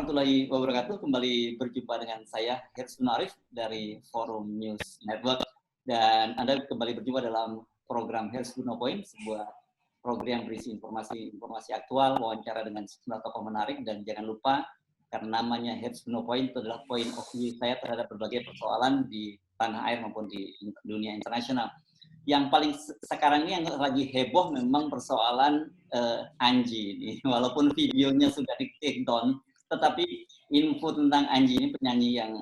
warahmatullahi wabarakatuh. Kembali berjumpa dengan saya, Hersman Arif dari Forum News Network. Dan Anda kembali berjumpa dalam program Hersman Point, sebuah program yang berisi informasi aktual, wawancara dengan sejumlah tokoh menarik. Dan jangan lupa, karena namanya Hersman Point, itu adalah point of view saya terhadap berbagai persoalan di tanah air maupun di dunia internasional. Yang paling sekarang ini yang lagi heboh memang persoalan Anji ini. Walaupun videonya sudah di-take down, tetapi info tentang Anji ini, penyanyi yang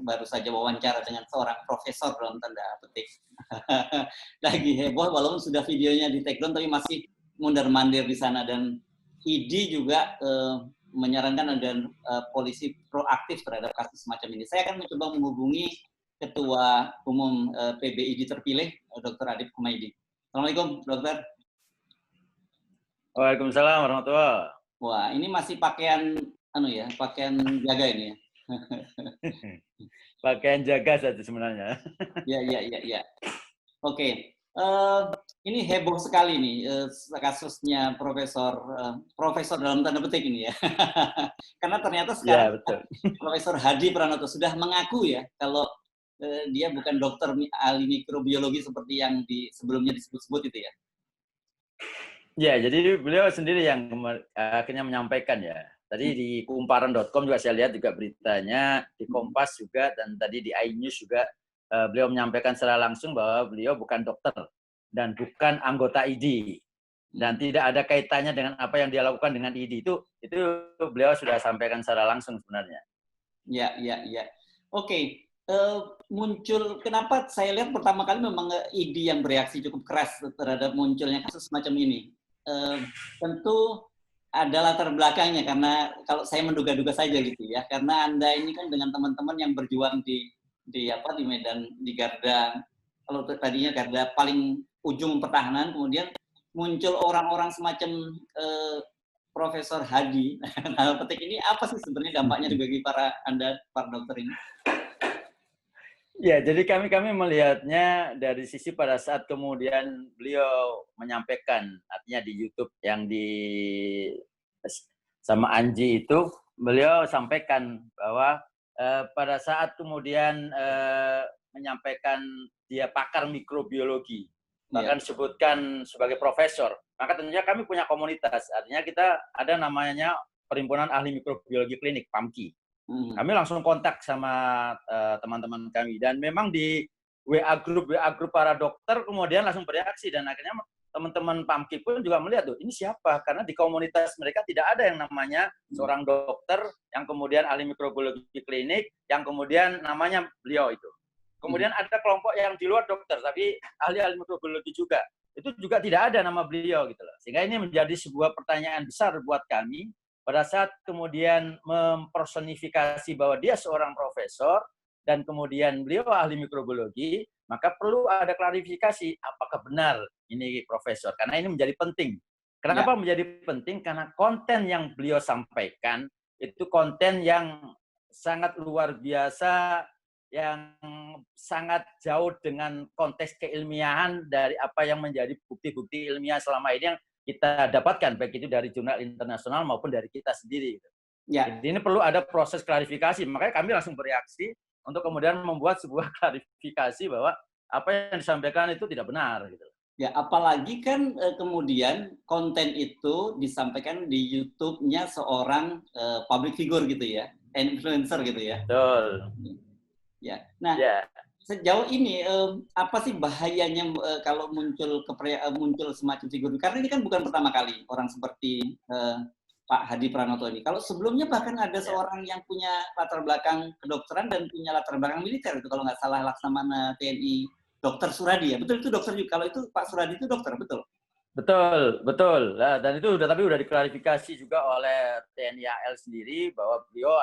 baru saja wawancara dengan seorang profesor dalam tanda petik, lagi heboh walaupun sudah videonya di-take down, tapi masih mondar-mandir di sana. Dan ID juga menyarankan agar polisi proaktif terhadap kasus semacam ini. Saya akan mencoba menghubungi Ketua Umum PBID terpilih, Dr. Adib Humaydi. Assalamualaikum, Dokter. Waalaikumsalam warahmatullahi. Wah, ini masih pakaian pakaian jaga ini ya. Pakaian jaga saja sebenarnya. Ya. Oke. Ini heboh sekali nih kasusnya profesor dalam tanda petik ini ya. Karena ternyata sekarang Profesor Hadi Pranoto sudah mengaku ya kalau dia bukan dokter ahli mikrobiologi seperti yang sebelumnya disebut-sebut itu ya. Ya, jadi beliau sendiri yang akhirnya menyampaikan ya. Tadi di kumparan.com juga saya lihat juga beritanya, di Kompas juga, dan tadi di iNews juga beliau menyampaikan secara langsung bahwa beliau bukan dokter dan bukan anggota ID. Dan tidak ada kaitannya dengan apa yang dia lakukan dengan ID. Itu beliau sudah sampaikan secara langsung sebenarnya. Ya. Oke. Muncul, kenapa saya lihat pertama kali memang ID yang bereaksi cukup keras terhadap munculnya kasus semacam ini. Tentu ada latar belakangnya, karena kalau saya menduga-duga saja gitu ya, karena Anda ini kan dengan teman-teman yang berjuang di Medan, di garda, kalau tadinya garda paling ujung pertahanan, kemudian muncul orang-orang semacam Profesor Hadi. Nah, petik ini apa sih sebenarnya dampaknya bagi para dokter ini? Ya, jadi kami melihatnya dari sisi pada saat kemudian beliau menyampaikan, artinya di YouTube yang sama Anji itu, beliau sampaikan bahwa pada saat kemudian menyampaikan dia pakar mikrobiologi, bahkan disebutkan sebagai profesor, maka tentunya kami punya komunitas, artinya kita ada namanya Perhimpunan Ahli Mikrobiologi Klinik, PAMKI. Kami langsung kontak sama teman-teman kami, dan memang di WA grup para dokter kemudian langsung bereaksi, dan akhirnya teman-teman PAMKI pun juga melihat tuh ini siapa, karena di komunitas mereka tidak ada yang namanya seorang dokter yang kemudian ahli mikrobiologi klinik yang kemudian namanya beliau itu. Kemudian ada kelompok yang di luar dokter tapi ahli mikrobiologi juga, itu juga tidak ada nama beliau gitu loh. Sehingga ini menjadi sebuah pertanyaan besar buat kami. Pada saat kemudian mempersonifikasi bahwa dia seorang profesor dan kemudian beliau ahli mikrobiologi, maka perlu ada klarifikasi apakah benar ini profesor. Karena ini menjadi penting. Kenapa menjadi penting? Karena konten yang beliau sampaikan itu konten yang sangat luar biasa, yang sangat jauh dengan konteks keilmiahan dari apa yang menjadi bukti-bukti ilmiah selama ini yang kita dapatkan, baik itu dari jurnal internasional maupun dari kita sendiri. Jadi ini perlu ada proses klarifikasi, makanya kami langsung bereaksi untuk kemudian membuat sebuah klarifikasi bahwa apa yang disampaikan itu tidak benar. Gitu. Ya, apalagi kan kemudian konten itu disampaikan di YouTube-nya seorang public figure gitu ya, influencer gitu ya. Betul. Ya, nah sejauh ini apa sih bahayanya kalau muncul semacam figur? Karena ini kan bukan pertama kali orang seperti Pak Hadi Pranoto ini. Kalau sebelumnya bahkan ada seorang yang punya latar belakang kedokteran dan punya latar belakang militer itu, kalau nggak salah, Laksamana TNI Dr. Suradi ya. Betul itu dokter juga. Kalau itu Pak Suradi itu dokter, betul? Betul. Nah, dan itu udah diklarifikasi juga oleh TNI AL sendiri bahwa beliau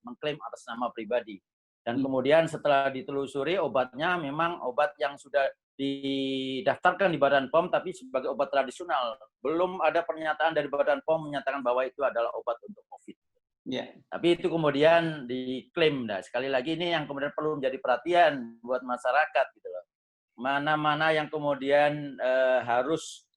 mengklaim atas nama pribadi. Dan kemudian setelah ditelusuri obatnya memang obat yang sudah didaftarkan di Badan POM tapi sebagai obat tradisional. Belum ada pernyataan dari Badan POM menyatakan bahwa itu adalah obat untuk COVID. Tapi itu kemudian diklaim. Nah, sekali lagi ini yang kemudian perlu menjadi perhatian buat masyarakat gitu loh. Mana-mana yang kemudian harus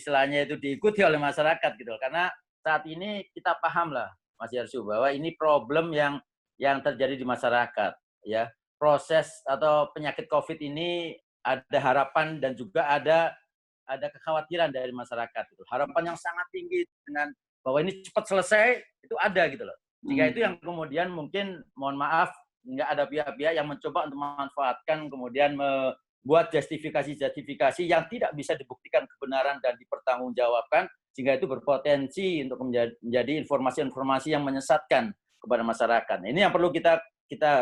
istilahnya itu diikuti oleh masyarakat gitu loh. Karena saat ini kita paham lah Mas Yarsu, bahwa ini problem yang terjadi di masyarakat, ya. Proses atau penyakit COVID ini ada harapan dan juga ada kekhawatiran dari masyarakat. Gitu. Harapan yang sangat tinggi dengan bahwa ini cepat selesai itu ada gitu loh. Jika itu yang kemudian mungkin mohon maaf nggak ada pihak-pihak yang mencoba untuk memanfaatkan kemudian membuat justifikasi yang tidak bisa dibuktikan kebenaran dan dipertanggungjawabkan sehingga itu berpotensi untuk menjadi informasi-informasi yang menyesatkan kepada masyarakat. Ini yang perlu kita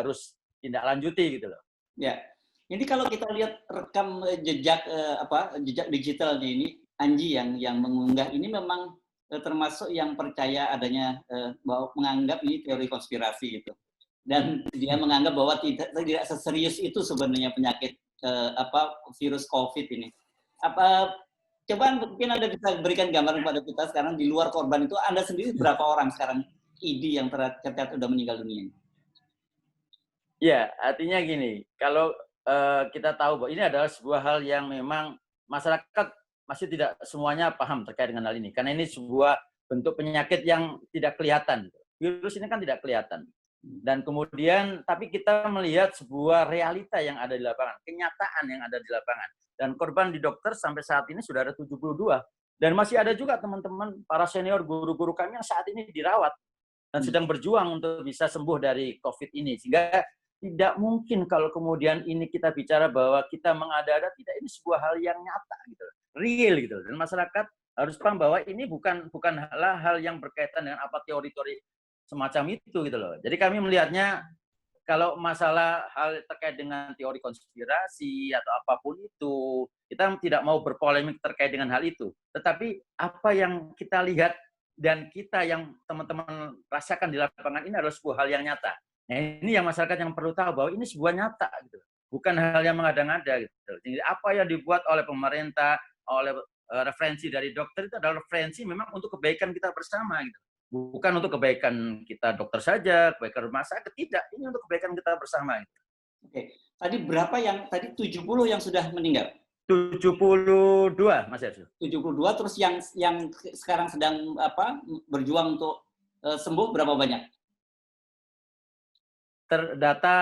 harus tindak lanjuti gitu loh. Ya, ini kalau kita lihat rekam jejak jejak digitalnya ini, Anji yang mengunggah ini memang termasuk yang percaya adanya bahwa menganggap ini teori konspirasi gitu, dan dia menganggap bahwa tidak seserius itu sebenarnya penyakit virus COVID ini. Coba mungkin Anda bisa berikan gambaran kepada kita sekarang di luar korban itu Anda sendiri berapa orang sekarang ID yang tercatat sudah meninggal dunia? Ya, artinya gini, kalau kita tahu bahwa ini adalah sebuah hal yang memang masyarakat masih tidak semuanya paham terkait dengan hal ini. Karena ini sebuah bentuk penyakit yang tidak kelihatan. Virus ini kan tidak kelihatan. Dan kemudian, tapi kita melihat sebuah realita yang ada di lapangan, kenyataan yang ada di lapangan. Dan korban di dokter sampai saat ini sudah ada 72. Dan masih ada juga teman-teman, para senior guru-guru kami yang saat ini dirawat dan sedang berjuang untuk bisa sembuh dari COVID ini. Sehingga tidak mungkin kalau kemudian ini kita bicara bahwa kita mengada-ada, tidak, ini sebuah hal yang nyata gitu, real gitu. Dan masyarakat harus paham bahwa ini bukan hal yang berkaitan dengan apa teori-teori semacam itu gitu loh. Jadi kami melihatnya kalau masalah hal terkait dengan teori konspirasi atau apapun itu, kita tidak mau berpolemik terkait dengan hal itu. Tetapi apa yang kita lihat dan kita yang teman-teman rasakan di lapangan ini adalah sebuah hal yang nyata. Nah, ini yang masyarakat yang perlu tahu bahwa ini sebuah nyata gitu. Bukan hal yang mengada-ngada gitu. Jadi apa yang dibuat oleh pemerintah, oleh referensi dari dokter itu adalah referensi memang untuk kebaikan kita bersama gitu. Bukan untuk kebaikan kita dokter saja, kebaikan rumah sakit, tidak. Ini untuk kebaikan kita bersama gitu. Oke. Tadi berapa yang tadi 70 yang sudah meninggal? 72, Mas Yarsu. 72, terus yang sekarang sedang berjuang untuk sembuh berapa banyak? Data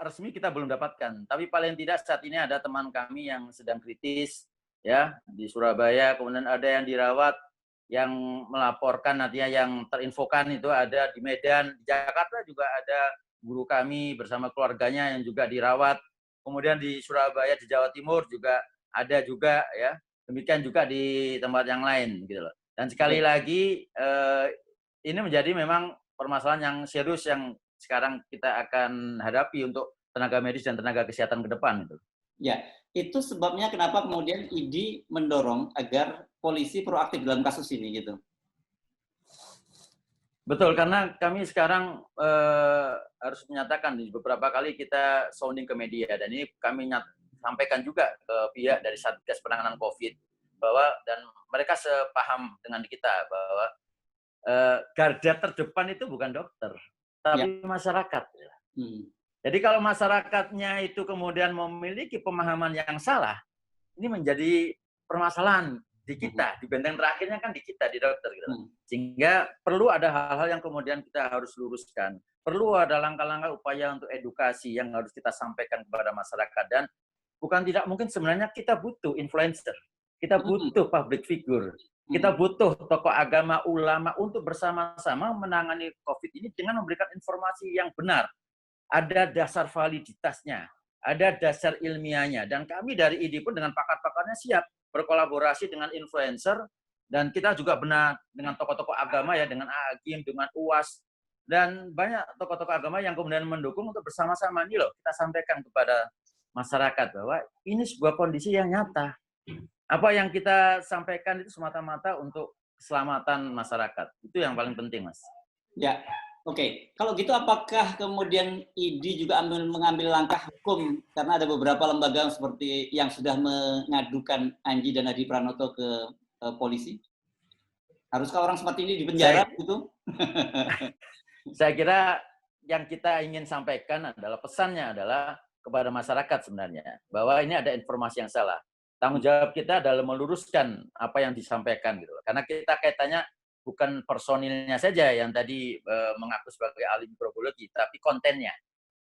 resmi kita belum dapatkan, tapi paling tidak saat ini ada teman kami yang sedang kritis ya di Surabaya, kemudian ada yang dirawat, yang melaporkan nantinya yang terinfokan itu ada di Medan, di Jakarta juga ada guru kami bersama keluarganya yang juga dirawat, kemudian di Surabaya, di Jawa Timur juga ada juga ya, demikian juga di tempat yang lain gitu loh. Dan sekali lagi ini menjadi memang permasalahan yang serius yang sekarang kita akan hadapi untuk tenaga medis dan tenaga kesehatan ke depan. Gitu. Ya, itu sebabnya kenapa kemudian ID mendorong agar polisi proaktif dalam kasus ini gitu. Betul, karena kami sekarang harus menyatakan beberapa kali kita sounding ke media dan ini kami sampaikan juga ke pihak dari Satgas Penanganan COVID bahwa dan mereka sepaham dengan kita bahwa garda terdepan itu bukan dokter, tapi masyarakat. Jadi kalau masyarakatnya itu kemudian memiliki pemahaman yang salah, ini menjadi permasalahan di kita, di benteng terakhirnya kan di kita, di dokter. Gitu. Sehingga perlu ada hal-hal yang kemudian kita harus luruskan. Perlu ada langkah-langkah upaya untuk edukasi yang harus kita sampaikan kepada masyarakat. Dan bukan tidak mungkin sebenarnya kita butuh influencer, kita butuh public figure, kita butuh tokoh agama, ulama untuk bersama-sama menangani COVID ini dengan memberikan informasi yang benar. Ada dasar validitasnya, ada dasar ilmiahnya. Dan kami dari ID pun dengan pakar-pakarnya siap berkolaborasi dengan influencer. Dan kita juga benar dengan tokoh-tokoh agama ya, dengan AAGIM, dengan UAS. Dan banyak tokoh-tokoh agama yang kemudian mendukung untuk bersama-sama. Ini loh, kita sampaikan kepada masyarakat bahwa ini sebuah kondisi yang nyata. Apa yang kita sampaikan itu semata-mata untuk keselamatan masyarakat. Itu yang paling penting, Mas. Ya, oke. Kalau gitu apakah kemudian ID juga mengambil langkah hukum? Karena ada beberapa lembaga seperti yang sudah mengadukan Anji dan Hadi Pranoto ke polisi. Haruskah orang seperti ini dipenjara gitu? Saya kira yang kita ingin sampaikan adalah pesannya adalah kepada masyarakat sebenarnya. Bahwa ini ada informasi yang salah. Tanggung jawab kita adalah meluruskan apa yang disampaikan gitu. Karena kita kaitannya bukan personilnya saja yang tadi mengaku sebagai ahli mikrobiologi, tapi kontennya.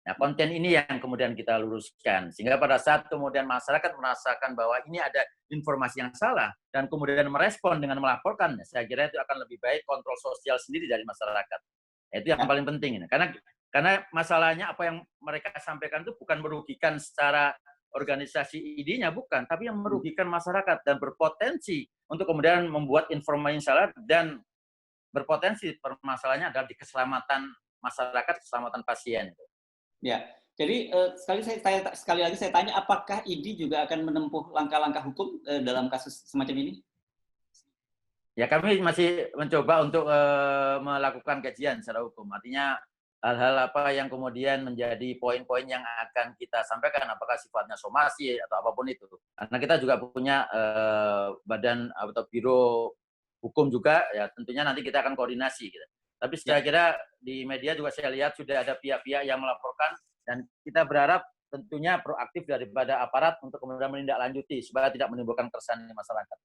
Nah, konten ini yang kemudian kita luruskan. Sehingga pada saat kemudian masyarakat merasakan bahwa ini ada informasi yang salah, dan kemudian merespon dengan melaporkan, saya kira itu akan lebih baik kontrol sosial sendiri dari masyarakat. Itu yang paling penting. Karena masalahnya apa yang mereka sampaikan itu bukan merugikan secara organisasi ID-nya, bukan, tapi yang merugikan masyarakat dan berpotensi untuk kemudian membuat informasi yang salah, dan berpotensi permasalahannya adalah di keselamatan masyarakat, keselamatan pasien. Ya, jadi sekali lagi saya tanya, apakah ID juga akan menempuh langkah-langkah hukum dalam kasus semacam ini? Ya, kami masih mencoba untuk melakukan kajian secara hukum. Artinya hal-hal apa yang kemudian menjadi poin-poin yang akan kita sampaikan, apakah sifatnya somasi atau apapun itu. Karena kita juga punya badan atau biro hukum juga, ya tentunya nanti kita akan koordinasi. Gitu. Tapi saya kira di media juga saya lihat sudah ada pihak-pihak yang melaporkan, dan kita berharap tentunya proaktif daripada aparat untuk kemudian menindaklanjuti supaya tidak menimbulkan keresahan di masyarakat.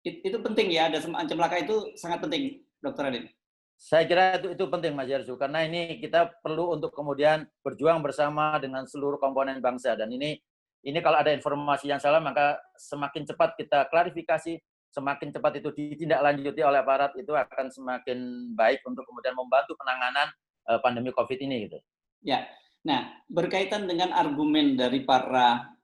Itu penting ya, ada semacam langkah itu sangat penting, Dr. Raden. Saya kira itu penting, Mas Yarju, karena ini kita perlu untuk kemudian berjuang bersama dengan seluruh komponen bangsa, dan ini kalau ada informasi yang salah, maka semakin cepat kita klarifikasi, semakin cepat itu ditindaklanjuti oleh aparat, itu akan semakin baik untuk kemudian membantu penanganan pandemi COVID ini. Gitu. Ya, nah berkaitan dengan argumen dari para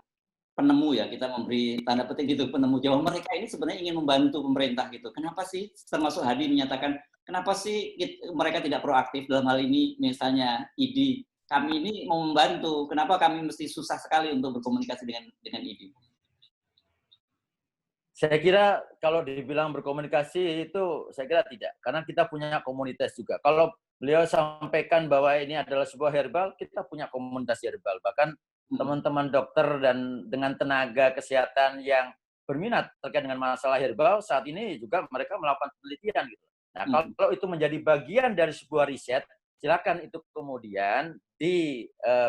penemu, ya kita memberi tanda petik gitu, penemu, bahwa mereka ini sebenarnya ingin membantu pemerintah gitu. Kenapa sih, termasuk Hadi menyatakan, kenapa sih mereka tidak proaktif dalam hal ini, misalnya ID, kami ini mau membantu, kenapa kami mesti susah sekali untuk berkomunikasi dengan ID? Saya kira kalau dibilang berkomunikasi itu saya kira tidak, karena kita punya komunitas juga. Kalau beliau sampaikan bahwa ini adalah sebuah herbal, kita punya komunitas herbal. Bahkan teman-teman dokter dan dengan tenaga kesehatan yang berminat terkait dengan masalah herbal, saat ini juga mereka melakukan penelitian. Gitu. Nah, kalau itu menjadi bagian dari sebuah riset, silakan itu kemudian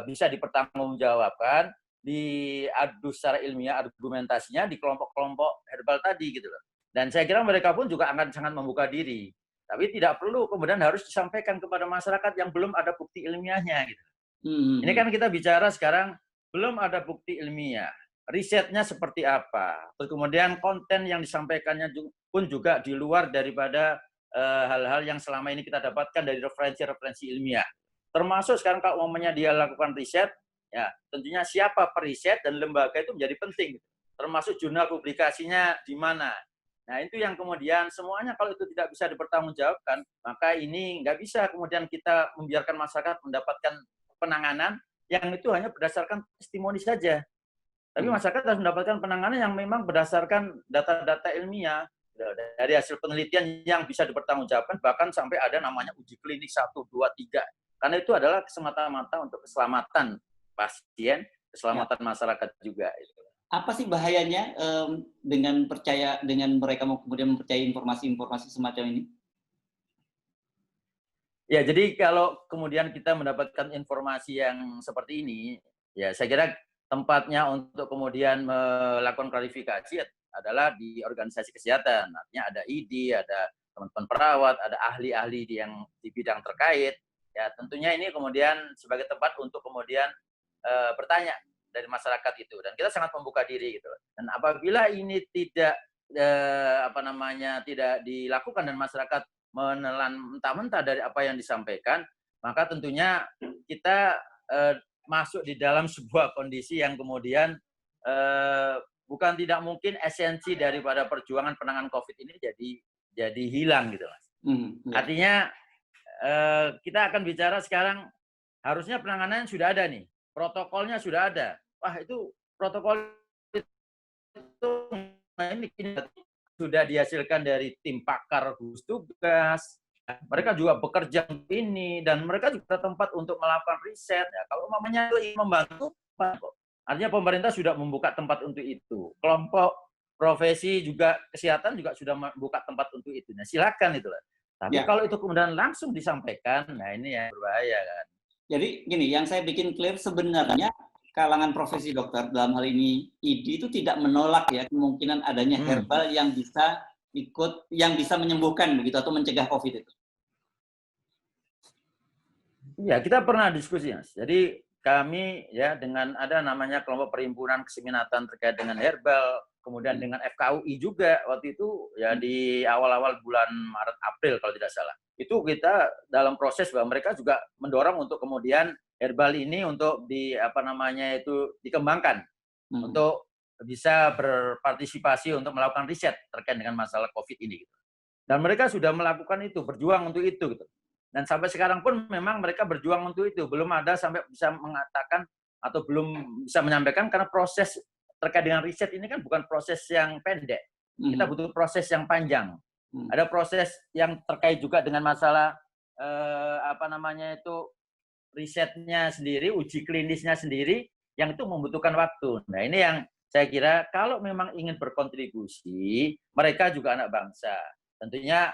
bisa dipertanggungjawabkan, diadu secara ilmiah argumentasinya di kelompok-kelompok herbal tadi gitu loh. Dan saya kira mereka pun juga akan sangat membuka diri. Tapi tidak perlu kemudian harus disampaikan kepada masyarakat yang belum ada bukti ilmiahnya gitu. Ini kan kita bicara sekarang belum ada bukti ilmiah. Risetnya seperti apa? Terus kemudian konten yang disampaikannya pun juga di luar daripada hal-hal yang selama ini kita dapatkan dari referensi-referensi ilmiah. Termasuk sekarang kalau umumnya dia lakukan riset, ya, tentunya siapa periset dan lembaga itu menjadi penting. Termasuk jurnal publikasinya di mana. Nah, itu yang kemudian semuanya kalau itu tidak bisa dipertanggungjawabkan, maka ini nggak bisa kemudian kita membiarkan masyarakat mendapatkan penanganan yang itu hanya berdasarkan testimoni saja. Tapi masyarakat harus mendapatkan penanganan yang memang berdasarkan data-data ilmiah, dari hasil penelitian yang bisa dipertanggungjawabkan, bahkan sampai ada namanya uji klinik 1, 2, 3. Karena itu adalah semata-mata untuk keselamatan pasien, keselamatan masyarakat juga. Apa sih bahayanya dengan mereka mau kemudian mempercayai informasi-informasi semacam ini? Ya, jadi kalau kemudian kita mendapatkan informasi yang seperti ini, ya saya kira tempatnya untuk kemudian melakukan klarifikasi adalah di organisasi kesehatan. Artinya ada ID, ada teman-teman perawat, ada ahli-ahli yang di bidang terkait. Ya, tentunya ini kemudian sebagai tempat untuk kemudian bertanya dari masyarakat itu, dan kita sangat membuka diri gitu. Dan apabila ini tidak tidak dilakukan dan masyarakat menelan mentah-mentah dari apa yang disampaikan, maka tentunya kita masuk di dalam sebuah kondisi yang kemudian bukan tidak mungkin esensi daripada perjuangan penanganan COVID ini jadi hilang gitu, Mas. Artinya kita akan bicara sekarang, harusnya penanganan sudah ada nih, protokolnya sudah ada. Wah, itu protokol itu ini sudah dihasilkan dari tim pakar gugus tugas. Mereka juga bekerja ini, dan mereka juga tempat untuk melakukan riset. Ya, kalau umpamanya itu membantu, artinya pemerintah sudah membuka tempat untuk itu. Kelompok profesi juga kesehatan juga sudah membuka tempat untuk itu. Nah, silakan itulah. Tapi kalau itu kemudian langsung disampaikan, nah ini yang berbahaya kan. Jadi gini, yang saya bikin clear sebenarnya kalangan profesi dokter dalam hal ini ID itu tidak menolak ya kemungkinan adanya herbal yang bisa ikut yang bisa menyembuhkan begitu atau mencegah COVID itu? Iya, kita pernah diskusi, Mas. Jadi kami ya dengan ada namanya kelompok perhimpunan keseminatan terkait dengan herbal, kemudian dengan FKUI juga waktu itu ya di awal-awal bulan Maret April kalau tidak salah. Itu kita dalam proses bahwa mereka juga mendorong untuk kemudian herbal ini untuk dikembangkan untuk bisa berpartisipasi untuk melakukan riset terkait dengan masalah COVID ini gitu. Dan mereka sudah melakukan itu, berjuang untuk itu gitu. Dan sampai sekarang pun memang mereka berjuang untuk itu. Belum ada sampai bisa mengatakan atau belum bisa menyampaikan karena proses terkait dengan riset ini kan bukan proses yang pendek. Kita butuh proses yang panjang. Ada proses yang terkait juga dengan masalah risetnya sendiri, uji klinisnya sendiri yang itu membutuhkan waktu. Nah, ini yang saya kira kalau memang ingin berkontribusi, mereka juga anak bangsa. Tentunya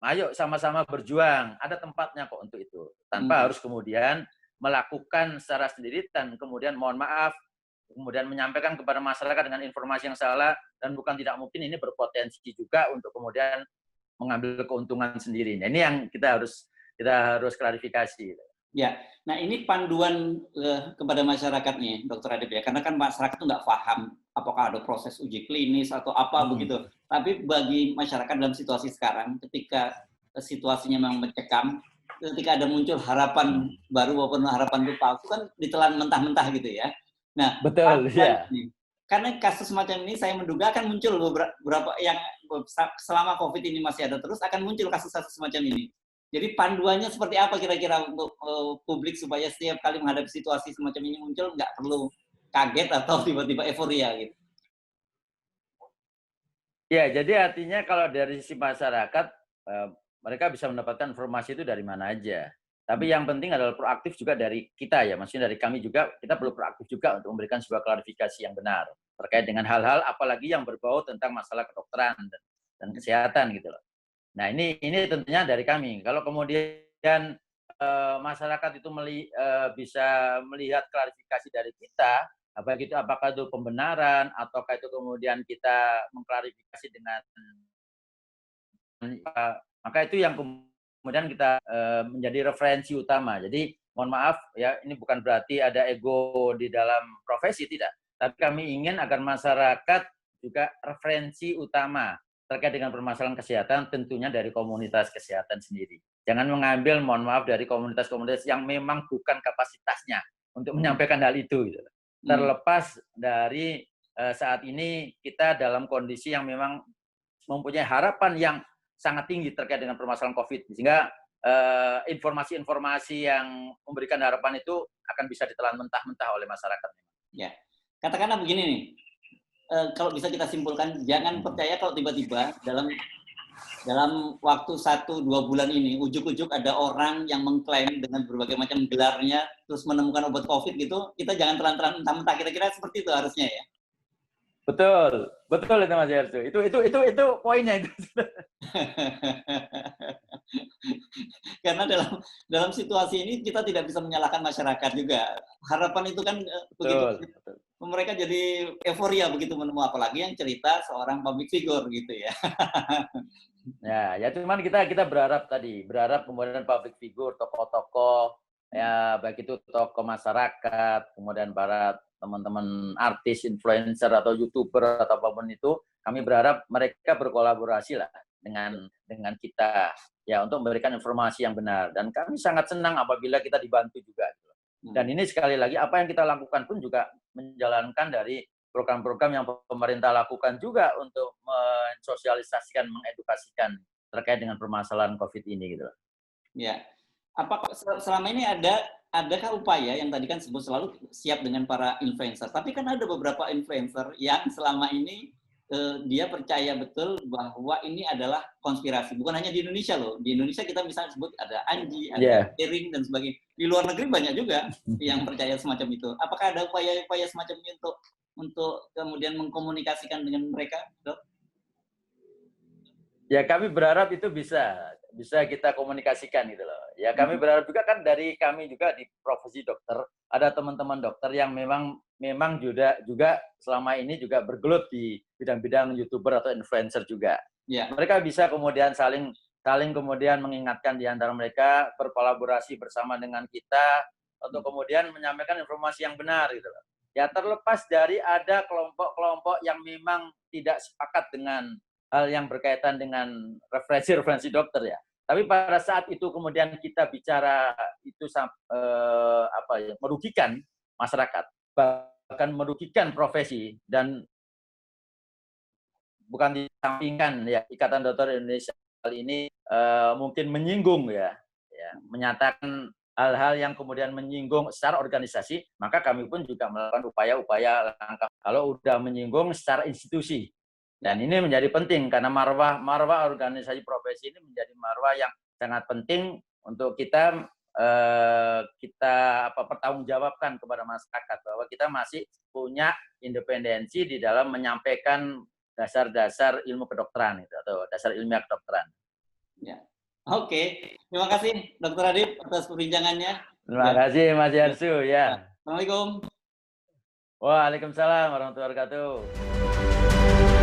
ayo sama-sama berjuang, ada tempatnya kok untuk itu. Tanpa harus kemudian melakukan secara sendiri dan kemudian mohon maaf, kemudian menyampaikan kepada masyarakat dengan informasi yang salah dan bukan tidak mungkin ini berpotensi juga untuk kemudian mengambil keuntungan sendiri. Nah, ini yang kita harus klarifikasi. Ya, nah ini panduan kepada masyarakat nih, Dr. Adib ya, karena kan masyarakat itu nggak paham apakah ada proses uji klinis atau apa begitu. Tapi bagi masyarakat dalam situasi sekarang, ketika situasinya memang mencekam, ketika ada muncul harapan baru walaupun harapan itu palsu kan ditelan mentah-mentah gitu ya. Nah, betul ya. Karena kasus semacam ini saya menduga akan muncul beberapa yang selama COVID ini masih ada terus akan muncul kasus-kasus semacam ini. Jadi panduannya seperti apa kira-kira untuk publik supaya setiap kali menghadapi situasi semacam ini muncul nggak perlu kaget atau tiba-tiba euforia gitu. Ya, jadi artinya kalau dari sisi masyarakat mereka bisa mendapatkan informasi itu dari mana aja. Tapi yang penting adalah proaktif juga dari kita ya, maksudnya dari kami juga kita perlu proaktif juga untuk memberikan sebuah klarifikasi yang benar terkait dengan hal-hal apalagi yang berbau tentang masalah kedokteran dan kesehatan gitu loh. Nah, ini tentunya dari kami. Kalau kemudian masyarakat itu bisa melihat klarifikasi dari kita, apakah itu pembenaran, ataukah itu kemudian kita mengklarifikasi dengan maka itu yang kemudian kita menjadi referensi utama. Jadi mohon maaf ya, ini bukan berarti ada ego di dalam profesi, tidak. Tapi kami ingin agar masyarakat juga referensi utama terkait dengan permasalahan kesehatan tentunya dari komunitas kesehatan sendiri. Jangan mengambil, mohon maaf, dari komunitas-komunitas yang memang bukan kapasitasnya untuk menyampaikan hal itu. Gitu. Terlepas dari saat ini kita dalam kondisi yang memang mempunyai harapan yang sangat tinggi terkait dengan permasalahan COVID. Sehingga informasi-informasi yang memberikan harapan itu akan bisa ditelan mentah-mentah oleh masyarakat. Ya, katakanlah begini nih. Kalau bisa kita simpulkan, jangan percaya kalau tiba-tiba dalam waktu 1-2 bulan ini, ujuk-ujuk ada orang yang mengklaim dengan berbagai macam gelarnya, terus menemukan obat COVID gitu, kita jangan telan-telan mentah-mentah, kira-kira seperti itu harusnya ya. Betul itu Mas Yarso. Itu poinnya itu. Karena dalam situasi ini kita tidak bisa menyalahkan masyarakat juga. Harapan itu kan begitu mereka jadi euforia begitu menemukan, apalagi yang cerita seorang public figure gitu ya. Ya cuman kita berharap kemudian public figure, tokoh-tokoh ya baik itu tokoh masyarakat, kemudian para teman-teman artis, influencer atau YouTuber atau apapun itu, kami berharap mereka berkolaborasi lah dengan kita ya untuk memberikan informasi yang benar, dan kami sangat senang apabila kita dibantu juga. Dan ini sekali lagi apa yang kita lakukan pun juga menjalankan dari program-program yang pemerintah lakukan juga untuk mensosialisasikan, mengedukasikan terkait dengan permasalahan COVID ini gitu. Ya. Apakah selama ini adakah upaya yang tadi kan sebut selalu siap dengan para influencer, tapi kan ada beberapa influencer yang selama ini dia percaya betul bahwa ini adalah konspirasi. Bukan hanya di Indonesia loh. Di Indonesia kita misalnya sebut ada Anji, ada Ering dan sebagainya. Di luar negeri banyak juga yang percaya semacam itu. Apakah ada upaya-upaya semacam ini untuk kemudian mengkomunikasikan dengan mereka, Dok? Ya kami berharap itu bisa kita komunikasikan gitu loh. Ya kami berharap juga kan dari kami juga di profesi dokter ada teman-teman dokter yang memang juga selama ini juga bergelut di bidang-bidang YouTuber atau influencer juga. Ya. Mereka bisa kemudian saling kemudian mengingatkan di antara mereka, berkolaborasi bersama dengan kita untuk kemudian menyampaikan informasi yang benar gitu loh. Ya terlepas dari ada kelompok-kelompok yang memang tidak sepakat dengan hal yang berkaitan dengan referensi dokter ya. Tapi pada saat itu kemudian kita bicara itu merugikan masyarakat, bahkan merugikan profesi dan bukan disampingkan ya Ikatan Dokter Indonesia kali ini mungkin menyinggung ya, menyatakan hal-hal yang kemudian menyinggung secara organisasi, maka kami pun juga melakukan upaya-upaya langkah kalau udah menyinggung secara institusi. Dan ini menjadi penting karena marwah organisasi profesi ini menjadi marwah yang sangat penting untuk kita pertanggungjawabkan kepada masyarakat bahwa kita masih punya independensi di dalam menyampaikan dasar-dasar ilmu kedokteran itu atau dasar ilmiah kedokteran. Ya. Oke, terima kasih Dr. Adib atas perbincangannya. Terima kasih Mas Yarsu ya. Assalamualaikum. Waalaikumsalam warahmatullahi wabarakatuh.